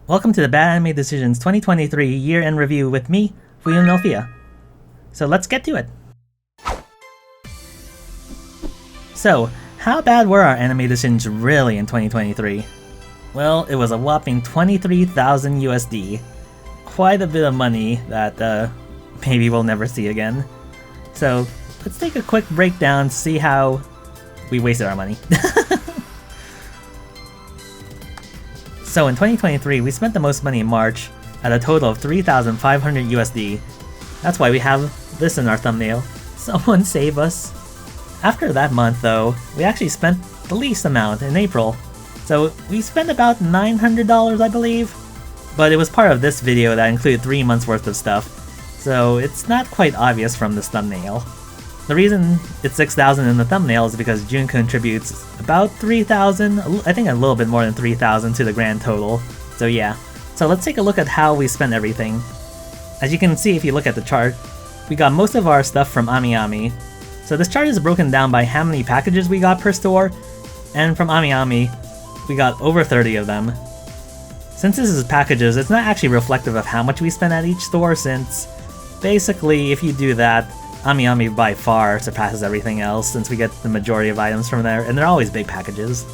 Welcome to the Bad Anime Decisions 2023 year-end review with me, Fuyu. So let's get to it. So, how bad were our anime decisions really in 2023? Well, it was a whopping 23,000 USD. Quite a bit of money that maybe we'll never see again. So, let's take a quick breakdown to see how we wasted our money. So in 2023, we spent the most money in March at a total of 3,500 USD. That's why we have this in our thumbnail. Someone save us. After that month though, we actually spent the least amount in April. So we spent about $900 I believe. But it was part of this video that included 3 months worth of stuff. So it's not quite obvious from this thumbnail. The reason it's 6,000 in the thumbnail is because June contributes about 3,000, I think a little bit more than 3,000 to the grand total. So yeah. So let's take a look at how we spent everything. As you can see if you look at the chart, we got most of our stuff from AmiAmi. So this chart is broken down by how many packages we got per store, and from AmiAmi, we got over 30 of them. Since this is packages, it's not actually reflective of how much we spent at each store, since basically if you do that, AmiAmi by far surpasses everything else since we get the majority of items from there, and they're always big packages.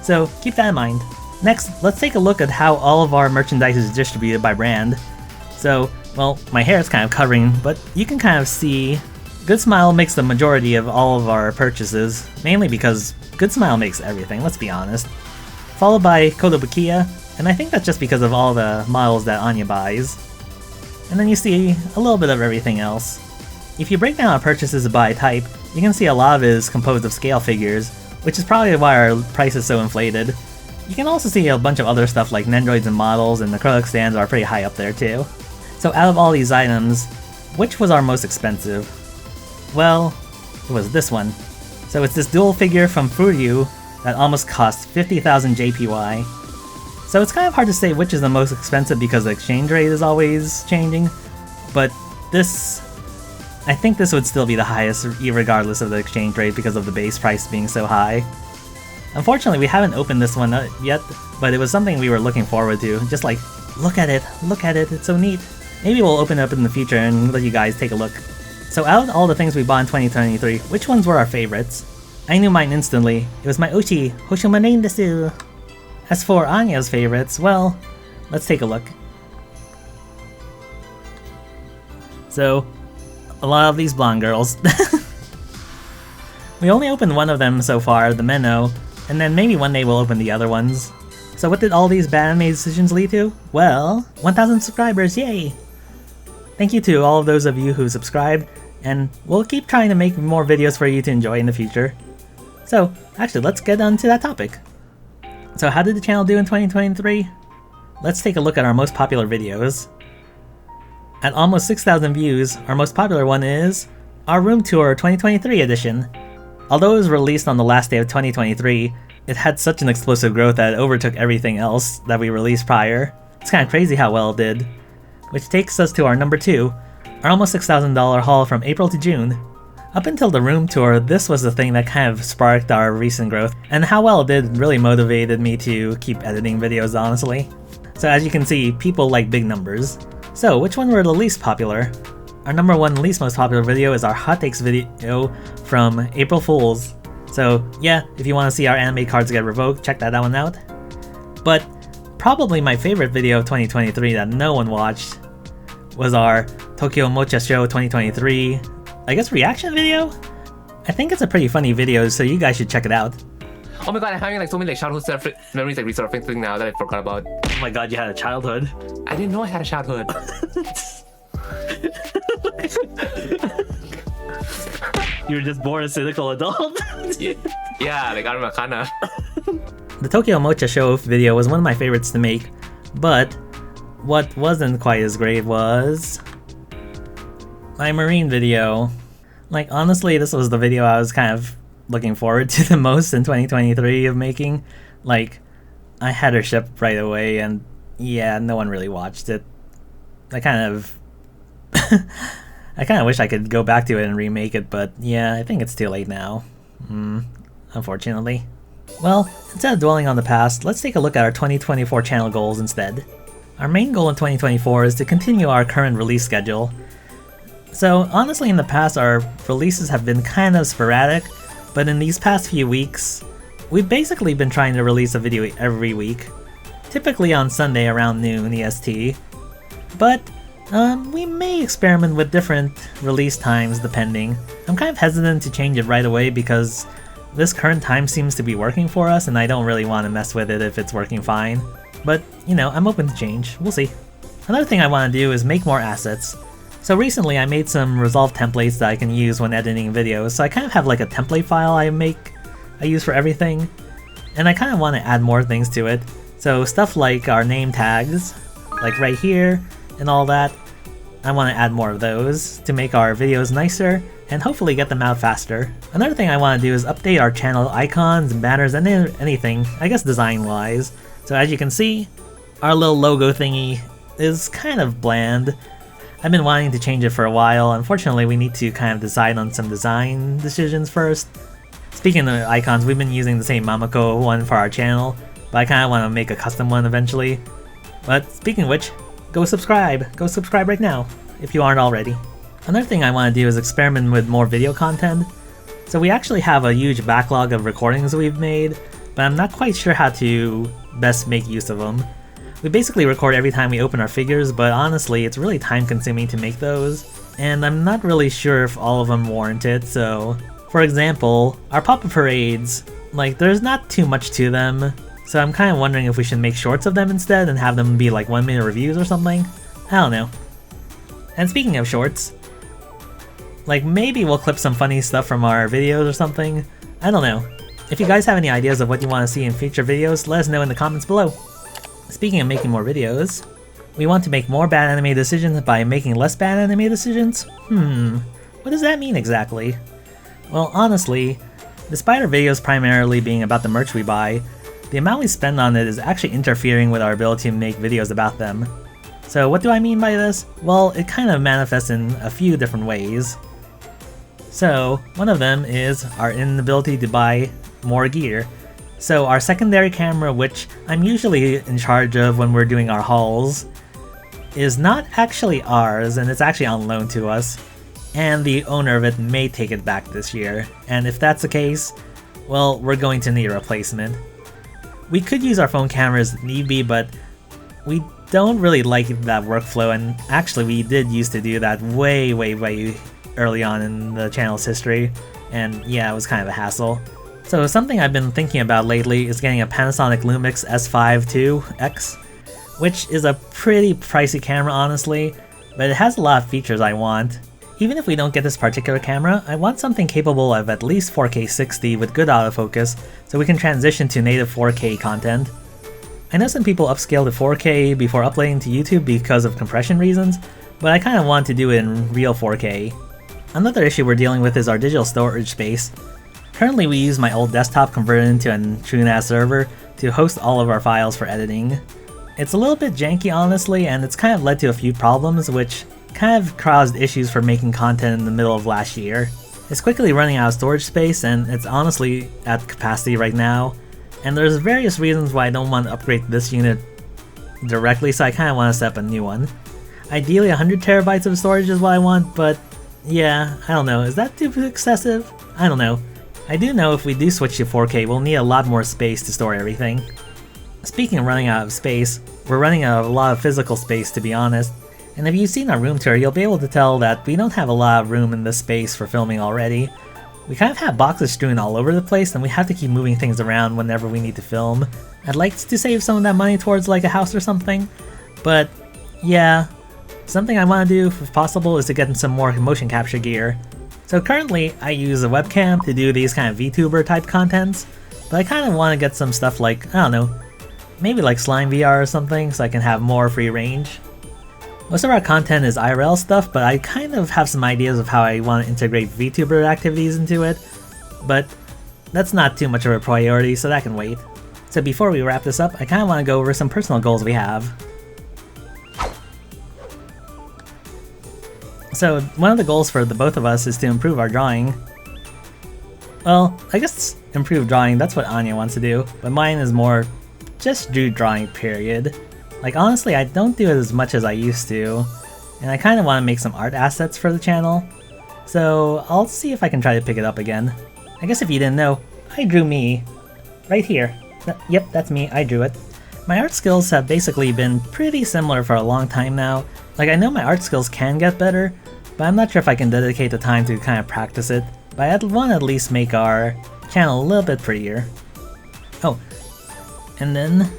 So keep that in mind. Next, let's take a look at how all of our merchandise is distributed by brand. So, well, my hair is kind of covering, but you can kind of see Good Smile makes the majority of all of our purchases, mainly because Good Smile makes everything, let's be honest. Followed by Kotobukiya, and I think that's just because of all the models that Anya buys. And then you see a little bit of everything else. If you break down our purchases by type, you can see a lot of it is composed of scale figures, which is probably why our price is so inflated. You can also see a bunch of other stuff like Nendroids and models, and acrylic stands are pretty high up there too. So out of all these items, which was our most expensive? Well, it was this one. So it's this dual figure from Fuyu that almost cost 50,000 JPY. So it's kind of hard to say which is the most expensive because the exchange rate is always changing, but I think this would still be the highest regardless of the exchange rate because of the base price being so high. Unfortunately, we haven't opened this one yet, but it was something we were looking forward to. Just like, look at it, it's so neat. Maybe we'll open it up in the future and let you guys take a look. So out of all the things we bought in 2023, which ones were our favorites? I knew mine instantly. It was my Uchi, Hoshimarin desu. As for Anya's favorites, well, let's take a look. So, a lot of these blonde girls. We only opened one of them so far, the Menno, and then maybe one day we'll open the other ones. So what did all these bad anime decisions lead to? Well, 1,000 subscribers, yay! Thank you to all of those of you who subscribed, and we'll keep trying to make more videos for you to enjoy in the future. So, actually, let's get on to that topic. So how did the channel do in 2023? Let's take a look at our most popular videos. At almost 6,000 views, our most popular one is our Room Tour 2023 edition. Although it was released on the last day of 2023, it had such an explosive growth that it overtook everything else that we released prior. It's kind of crazy how well it did. Which takes us to our number 2, our almost $6,000 haul from April to June. Up until the Room Tour, this was the thing that kind of sparked our recent growth, and how well it did really motivated me to keep editing videos, honestly. So as you can see, people like big numbers. So, which one were the least popular? Our number 1 least most popular video is our Hot Takes video from April Fools. So yeah, if you want to see our anime cards get revoked, check that one out. But probably my favorite video of 2023 that no one watched was our Tokyo Mocha Show 2023, I guess reaction video? I think it's a pretty funny video, so you guys should check it out. Oh my god, I'm having like so many like childhood memories like resurfacing now that I forgot about. Oh my god, you had a childhood. I didn't know I had a childhood. You were just born a cynical adult. Yeah, like I'm a kinda. The Tokyo Mocha Show video was one of my favorites to make, but what wasn't quite as great was my Marine video. Like honestly, this was the video I was kind of looking forward to the most in 2023 of making. Like, I had her shipped right away, and yeah, no one really watched it. I kind of wish I could go back to it and remake it, but yeah, I think it's too late now. Unfortunately. Well, instead of dwelling on the past, let's take a look at our 2024 channel goals instead. Our main goal in 2024 is to continue our current release schedule. So honestly, in the past our releases have been kind of sporadic, but in these past few weeks, we've basically been trying to release a video every week, typically on Sunday around noon EST. But we may experiment with different release times depending. I'm kind of hesitant to change it right away because this current time seems to be working for us and I don't really want to mess with it if it's working fine. But, you know, I'm open to change. We'll see. Another thing I want to do is make more assets. So recently I made some resolve templates that I can use when editing videos, so I kind of have like a template file I use for everything. And I kind of want to add more things to it. So stuff like our name tags, like right here, and all that, I want to add more of those to make our videos nicer and hopefully get them out faster. Another thing I want to do is update our channel icons and banners and anything, I guess design-wise. So as you can see, our little logo thingy is kind of bland. I've been wanting to change it for a while. Unfortunately, we need to kind of decide on some design decisions first. Speaking of icons, we've been using the same Mamako one for our channel, but I kind of want to make a custom one eventually. But speaking of which, go subscribe! Go subscribe right now, if you aren't already. Another thing I want to do is experiment with more video content. So we actually have a huge backlog of recordings we've made, but I'm not quite sure how to best make use of them. We basically record every time we open our figures, but honestly, it's really time consuming to make those, and I'm not really sure if all of them warrant it, so... For example, our pop-up parades, like, there's not too much to them, so I'm kind of wondering if we should make shorts of them instead and have them be like 1-minute reviews or something? I don't know. And speaking of shorts, like maybe we'll clip some funny stuff from our videos or something? I don't know. If you guys have any ideas of what you want to see in future videos, let us know in the comments below. Speaking of making more videos, we want to make more bad anime decisions by making less bad anime decisions? What does that mean exactly? Well, honestly, despite our videos primarily being about the merch we buy, the amount we spend on it is actually interfering with our ability to make videos about them. So what do I mean by this? Well, it kind of manifests in a few different ways. So, one of them is our inability to buy more gear. So our secondary camera, which I'm usually in charge of when we're doing our hauls, is not actually ours and it's actually on loan to us. And the owner of it may take it back this year. And if that's the case, well, we're going to need a replacement. We could use our phone cameras if need be, but we don't really like that workflow, and actually we did used to do that way early on in the channel's history, and yeah, it was kind of a hassle. So something I've been thinking about lately is getting a Panasonic Lumix S5 II X, which is a pretty pricey camera honestly, but it has a lot of features I want. Even if we don't get this particular camera, I want something capable of at least 4K 60 with good autofocus, so we can transition to native 4K content. I know some people upscale to 4K before uploading to YouTube because of compression reasons, but I kinda want to do it in real 4K. Another issue we're dealing with is our digital storage space. Currently we use my old desktop converted into a TrueNAS server to host all of our files for editing. It's a little bit janky honestly, and it's kind of led to a few problems which kind of caused issues for making content in the middle of last year. It's quickly running out of storage space and it's honestly at capacity right now, and there's various reasons why I don't want to upgrade this unit directly, so I kind of want to set up a new one. Ideally 100 terabytes of storage is what I want, but yeah, I don't know, is that too excessive? I don't know. I do know if we do switch to 4K, we'll need a lot more space to store everything. Speaking of running out of space, we're running out of a lot of physical space to be honest, and if you've seen our room tour, you'll be able to tell that we don't have a lot of room in this space for filming already. We kind of have boxes strewn all over the place and we have to keep moving things around whenever we need to film. I'd like to save some of that money towards like a house or something, but yeah, something I want to do if possible is to get in some more motion capture gear. So currently I use a webcam to do these kind of VTuber type contents, but I kind of want to get some stuff like, I don't know, maybe like Slime VR or something so I can have more free range. Most of our content is IRL stuff, but I kind of have some ideas of how I want to integrate VTuber activities into it, but that's not too much of a priority, so that can wait. So before we wrap this up, I kind of want to go over some personal goals we have. So one of the goals for the both of us is to improve our drawing. Well, I guess improved drawing, that's what Anya wants to do, but mine is more just do drawing, period. Like honestly, I don't do it as much as I used to, and I kind of want to make some art assets for the channel, so I'll see if I can try to pick it up again. I guess if you didn't know, I drew me. Right here. Yep, that's me, I drew it. My art skills have basically been pretty similar for a long time now. Like I know my art skills can get better, but I'm not sure if I can dedicate the time to kind of practice it. But I'd want to at least make our channel a little bit prettier. Oh, and then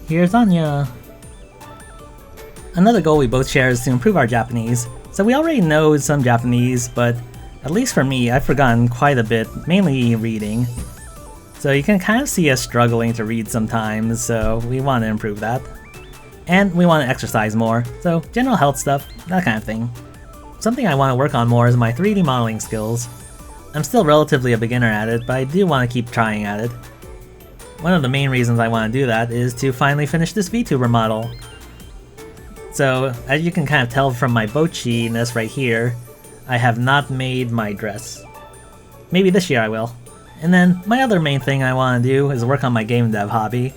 here's Anya. Another goal we both share is to improve our Japanese. So we already know some Japanese, but at least for me, I've forgotten quite a bit, mainly reading. So you can kind of see us struggling to read sometimes, so we want to improve that. And we want to exercise more, so general health stuff, that kind of thing. Something I want to work on more is my 3D modeling skills. I'm still relatively a beginner at it, but I do want to keep trying at it. One of the main reasons I want to do that is to finally finish this VTuber model. So, as you can kind of tell from my bochi-ness right here, I have not made my dress. Maybe this year I will. And then, my other main thing I want to do is work on my game dev hobby.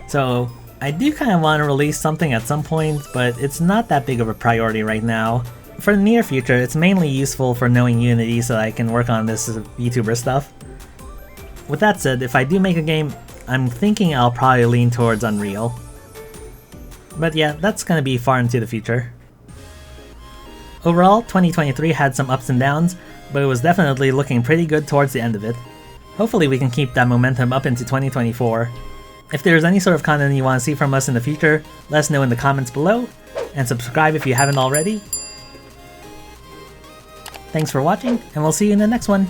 So, I do kind of want to release something at some point, but it's not that big of a priority right now. For the near future, it's mainly useful for knowing Unity so that I can work on this VTuber stuff. With that said, if I do make a game, I'm thinking I'll probably lean towards Unreal. But yeah, that's gonna be far into the future. Overall, 2023 had some ups and downs, but it was definitely looking pretty good towards the end of it. Hopefully we can keep that momentum up into 2024. If there's any sort of content you want to see from us in the future, let us know in the comments below, and subscribe if you haven't already. Thanks for watching, and we'll see you in the next one!